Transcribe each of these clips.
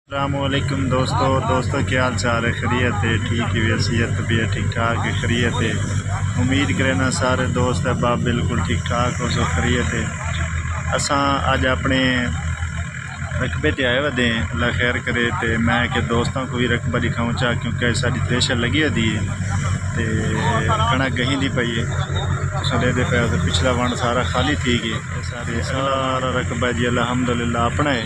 अस्सलामुअलैकुम दोस्तों क्या हाल चाल है। खैरियत है, ठीक ही वसीयत तबीयत ठीक ठाक है, खैरियत है। उम्मीद करें सारे दोस्त अहबाब बिल्कुल ठीक ठाक हो, सो खैरियत है। असा अज अपने रकबे ते आए वदे अल्लाह खैर करे तो मैं कि दोस्तों को भी रकबा दिखाऊँ चाह, क्योंकि साड़ी थ्रेशर लगी होती है तो कणक गहीं दी पई है। सदे दे पे तो पिछला वंड सारा खाली थी गई, सारा रकबा जी अल्हम्दुलिल्लाह अपना है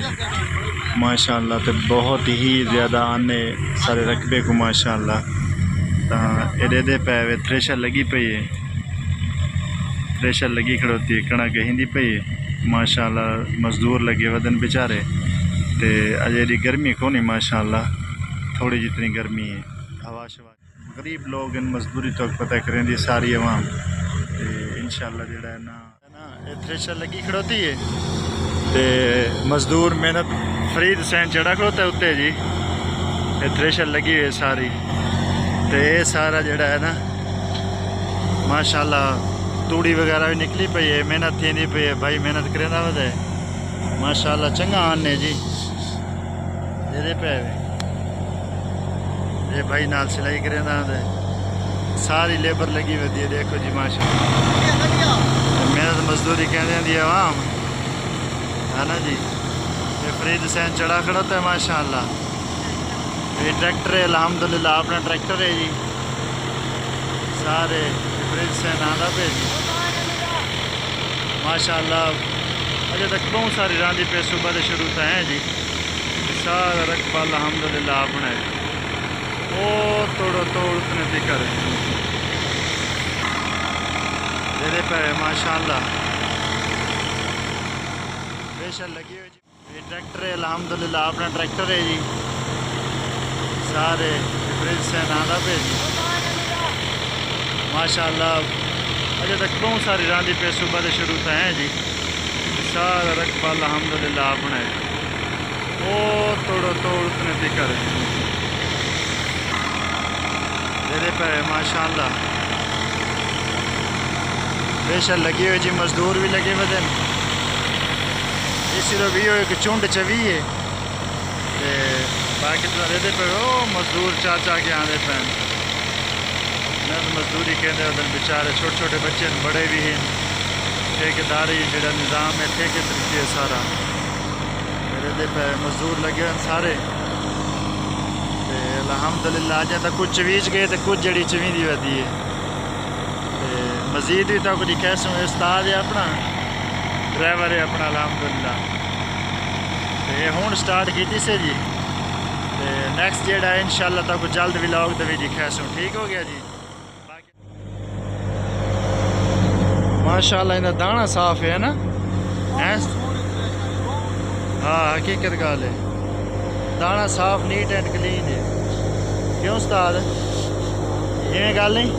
माशाअल्लाह। तो बहुत ही ज़्यादा आने सारे रकबे को माशाअल्लाह। तो एडे दे पे थ्रेशर लगी पई है, थ्रेशर लगी खड़ोती है, कणक हिंदी पई है माशाअल्लाह। मजदूर लगे वदन बेचारे तो अजे दी गर्मी को नहीं माशाअल्लाह, थोड़ी जितनी गर्मी है। हवा शवा गरीब लोग इन मजदूरी तो पता करें दी सारी अवाम तो इंशाअल्लाह जेड़ा है ना थ्रेशर लगी खड़ोती है तो मजदूर मेहनत फरीद हुसैन चढ़ा खड़ोता है उत्ते जी। ये थ्रेशर लगी हुई है सारी तो ये सारा जड़ा है ना माशाअल्लाह तूड़ी वगैरह भी निकली पई है, मेहनत थी पई है भाई, मेहनत करें ना वधे माशाअल्लाह। चंगा आने जी ये पे ये भाई नाल सिलाई करें ना सारी लेबर लगी हुई है, देखो जी माशाअल्लाह। मेहनत मजदूरी कहने दी आवाम है ना जी। ये फरीद हुसैन चढ़ा खड़ा था माशाअल्लाह। ये ट्रैक्टर है अल्हम्दुलिल्लाह, अपना ट्रैक्टर है जी सारे। फरीद हुसैन आंदा पे जी माशाअल्लाह। अजे तक बहुत सारी रांदी पे सुबह से शुरू तो हैं जी, सारा रकबा अल्हम्दुलिल्लाह अपना है। वो तोड़ो तोड़ उतने दिक्कत दे पे माशाअल्लाह थ्रेशर लगी हुई जी। ये ट्रैक्टर है अल्हम्दुलिल्लाह, अपना ट्रैक्टर है जी सारे। फरीद हुसैन आंदा पे जी माशाअल्लाह। अजे तक बहुत सारी रांदी पे सुबह से शुरू तो हैं जी, सारा रकबा अल्हम्दुलिल्लाह अपना है। वो तोड़ो तोड़ उतने दिक्कत दे पे माशाअल्लाह थ्रेशर लगी हुई जी। मजदूर भी लगे हुए थे, इसी तो भी एक झुंड च भी है ते बाकी तो दे पे वो मजदूर चाचा के आने पे मजदूरी कहते उधर बेचारे छोटे छोटे बच्चे बड़े भी हैं। ठेकेदारी जो निज़ाम है ठेके तरीके सारा मेरे दे पे मजदूर लगे हैं सारे अल्हम्दुलिल्लाह। अज तक कुछ चवीच गए तो कुछ जड़ी चवी दी वधी है मजीद भी तक कैसों उस्ताद है अपना, ड्राइवर है अपना अल्हम्दुलिल्लाह। तो हुण स्टार्ट की से जी तो नैक्सट जेड़ा है इंशाअल्लाह तक जल्द व्लॉग दे विच दिखासूं। ठीक हो गया जी माशाअल्लाह। इनका दाना साफ है ना, हाँ हकीकत गल है, दाना साफ नीट एंड क्लीन है। क्यों उस्ताद इवें गल नहीं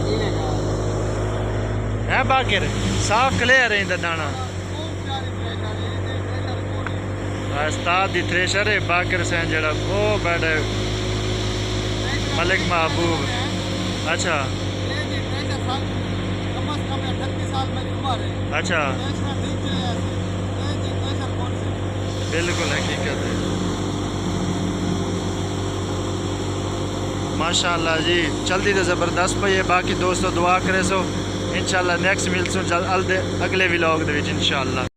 है, बाकिर साफ क्लियर है इनका दाना। उस्ताद दी थ्रेशर है बाकिर हुसैन जड़ा वो बैठ मलिक महबूब। अच्छा अच्छा बिल्कुल हकीकत है माशाअल्लाह जी। चलती तो ज़बरदस्त पई है। बाकी दोस्तों दुआ करे सो इंशाअल्लाह नेक्स्ट मिलसूं अगले व्लॉग दे विच इंशाअल्लाह।